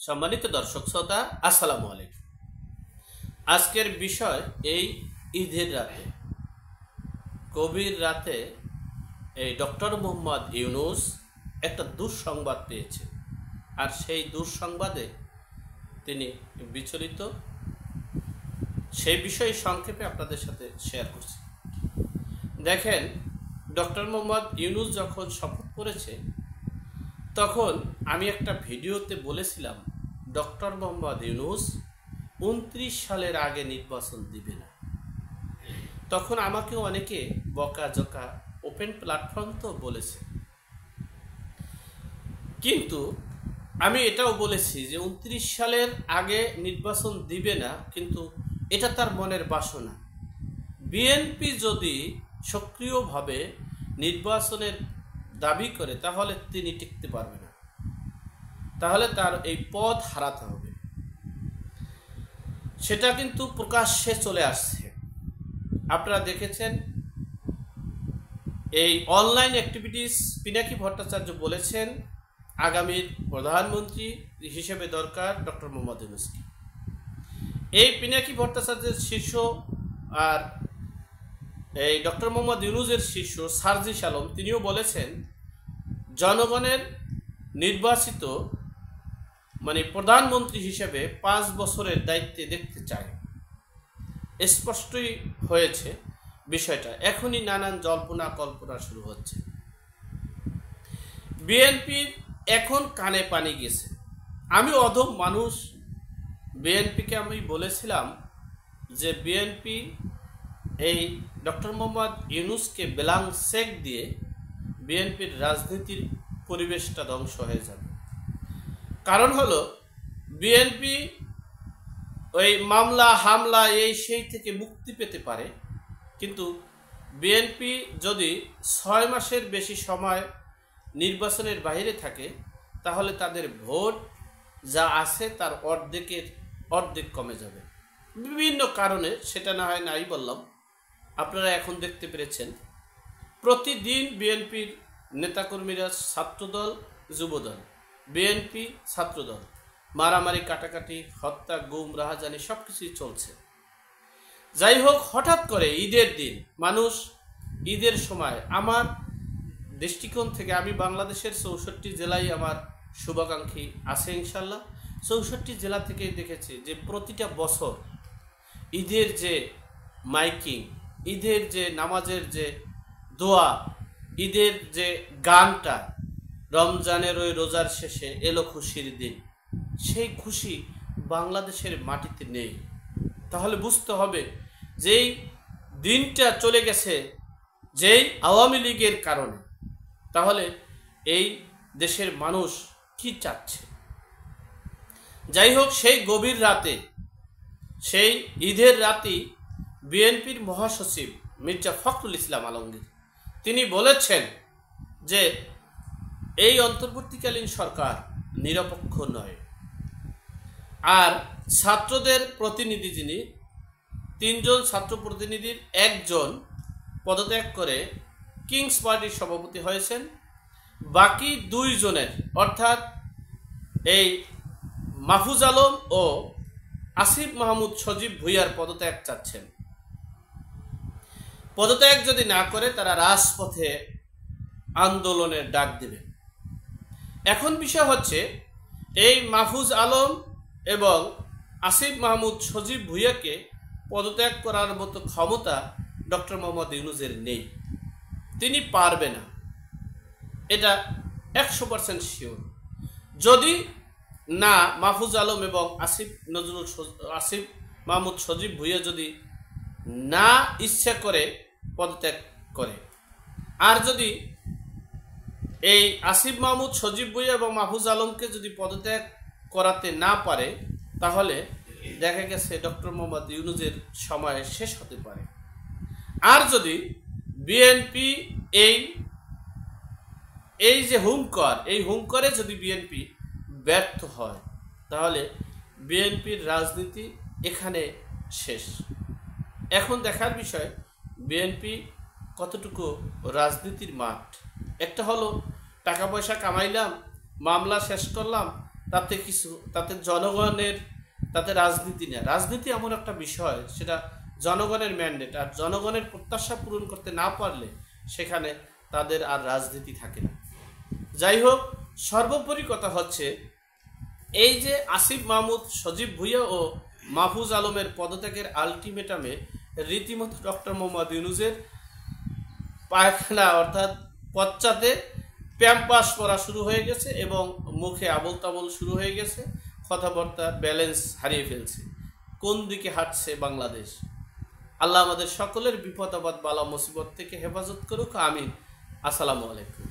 সম্মানিত দর্শক শ্রোতা, আসসালামু আলাইকুম। আজকের বিষয় এই ঈদের রাতে, গভীর রাতে এই ডক্টর মোহাম্মদ ইউনূস একটা দুঃসংবাদ পেয়েছে, আর সেই দুঃসংবাদে তিনি বিচলিত। সেই বিষয়ে সংক্ষেপে আপনাদের সাথে শেয়ার করছি। দেখেন, ডক্টর মোহাম্মদ ইউনূস যখন শপথ করেছে তখন আমি একটা ভিডিওতে বলেছিলাম ডক্টর মোহাম্মদ ইউনূস 29 সালের আগে নির্বাচন দিবে না। তখন আমাকে অনেকে বকাঝকা, ওপেন প্ল্যাটফর্ম তো বলেছে, কিন্তু আমি এটাও বলেছি যে 29 সালের আগে নির্বাচন দিবে না, কিন্তু এটা তার মনের বাসনা। বিএনপি যদি সক্রিয়ভাবে নির্বাচনের দাবি করে তাহলে তিনি টিকতে পারবে না, তাহলে তার এই পদ হারাতে হবে। সেটা কিন্তু প্রকাশ্যে চলে আসছে। আপনারা দেখেছেন, এই অনলাইন অ্যাক্টিভিটিস পিনাকি ভট্টাচার্য বলেছেন আগামীর প্রধানমন্ত্রী হিসেবে দরকার ডক্টর মোহাম্মদ ইউনূসকে। এই পিনাকি ভট্টাচার্যের শিষ্য আর এই ডক্টর মোহাম্মদ ইউনূসের শিষ্য সার্জিস আলম, তিনিও বলেছেন জনগণের নির্বাচিত প্রধানমন্ত্রী হিসেবে 5 বছরের দায়িত্বে দেখতে চায়। স্পষ্টই হয়েছে বিষয়টা। এখনই নানান জল্পনা কল্পনা শুরু হচ্ছে। বিএনপির এখন কানে পানি গেছে। আমি অধম মানুষ, বিএনপিকে আমি বলেছিলাম যে বিএনপি এই ডক্টর মোহাম্মদ ইউনূসকে ব্ল্যাঙ্ক চেক দিয়ে বিএনপির রাজনীতির পরিবেশটা ধ্বংস হয়ে যাবে। কারণ হলো বিএনপি ওই মামলা হামলা এই সেই থেকে মুক্তি পেতে পারে, কিন্তু বিএনপি যদি 6 মাসের বেশি সময় নির্বাচনের বাইরে থাকে তাহলে তাদের ভোট যা আছে তার অর্ধেক কমে যাবে বিভিন্ন কারণে। সেটা না হয় নাই বললাম, আপনারা এখন দেখতে পেরেছেন প্রতিদিন বিএনপির নেতাকর্মীরা, ছাত্রদল, যুবদল, বিএনপি, ছাত্রদল, মারামারি, কাটাকাটি, হত্যা, গুম, রাহাজানি সব কিছুই চলছে। যাই হোক, হঠাৎ করে ঈদের দিন মানুষ, ঈদের সময় আমার দৃষ্টিকোণ থেকে আমি বাংলাদেশের 64 জেলায় আমার শুভাকাঙ্ক্ষী আছে ইনশাল্লাহ। 64 জেলা থেকেই দেখেছি যে প্রতিটা বছর ঈদের যে মাইকিং, ঈদের যে নামাজের যে দোয়া, ঈদের যে গানটা, রমজানের ওই রোজার শেষে এলো খুশির দিন, সেই খুশি বাংলাদেশের মাটিতে নেই। তাহলে বুঝতে হবে যেই দিনটা চলে গেছে যেই আওয়ামী লীগের কারণে, তাহলে এই দেশের মানুষ কি চাচ্ছে। যাই হোক, সেই গভীর রাতে, সেই ঈদের রাতে বিএনপির মহাসচিব মির্জা ফখরুল ইসলাম আলমগীর তিনি বলেছেন যে এই অন্তর্বর্তীকালীন সরকার নিরপেক্ষ নয়। আর ছাত্রদের প্রতিনিধি, যিনি 3 জন ছাত্র প্রতিনিধির 1 জন পদত্যাগ করে কিংস পার্টির সভাপতি হয়েছেন, বাকি 2 জনের অর্থাৎ এই মাহফুজ আলম ও আসিফ মাহমুদ সজীব ভুইয়ার পদত্যাগ চাচ্ছেন। পদত্যাগ যদি না করে তারা রাজপথে আন্দোলনের ডাক দেবে। এখন বিষয় হচ্ছে এই মাহফুজ আলম এবং আসিফ মাহমুদ সজীব ভুইয়াকে পদত্যাগ করার মতো ক্ষমতা ডক্টর মোহাম্মদ ইউনূসের নেই, তিনি পারবে না, এটা 100% শিওর। যদি না মাহফুজ আলম এবং আসিফ মাহমুদ সজীব ভুইয়া যদি না ইচ্ছা করে পদত্যাগ করে, আর যদি এই আসিফ মাহমুদ সজীব ভুইয়া এবং মাহফুজ আলমকে যদি পদত্যাগ করাতে না পারে, তাহলে দেখা গেছে ডক্টর মোহাম্মদ ইউনূসের সময় শেষ হতে পারে। আর যদি বিএনপি এই যে হুঙ্কার, এই হুঙ্কারে যদি বিএনপি ব্যর্থ হয়, তাহলে বিএনপির রাজনীতি এখানে শেষ। এখন দেখার বিষয় বিএনপি কতটুকু রাজনীতির মাঠ। একটা হলো টাকা পয়সা কামাইলাম, মামলা শেষ করলাম, তাতে জনগণের, তাতে রাজনীতি না। রাজনীতি এমন একটা বিষয়, সেটা জনগণের ম্যান্ডেট, আর জনগণের প্রত্যাশা পূরণ করতে না পারলে সেখানে তাদের আর রাজনীতি থাকে না। যাই হোক, সর্বোপরি কথা হচ্ছে এই যে আসিফ মাহমুদ, সজীব ভুঁইয়া ও মাহফুজ আলমের পদত্যাগের আলটিমেটামে রীতিমতো ডক্টর মোহাম্মদ ইউনূসের পায়খানা অর্থাৎ পশ্চাতে প্যাম্পাস পরা শুরু হয়ে গেছে এবং মুখে আবল তাবল শুরু হয়ে গেছে, কথাবার্তা ব্যালেন্স হারিয়ে ফেলছে। কোন দিকে হাঁটছে বাংলাদেশ? আল্লাহ আমাদের সকলের বিপদ আপদ বালা মুসিবত থেকে হেফাজত করুক, আমিন। আসসালামু আলাইকুম।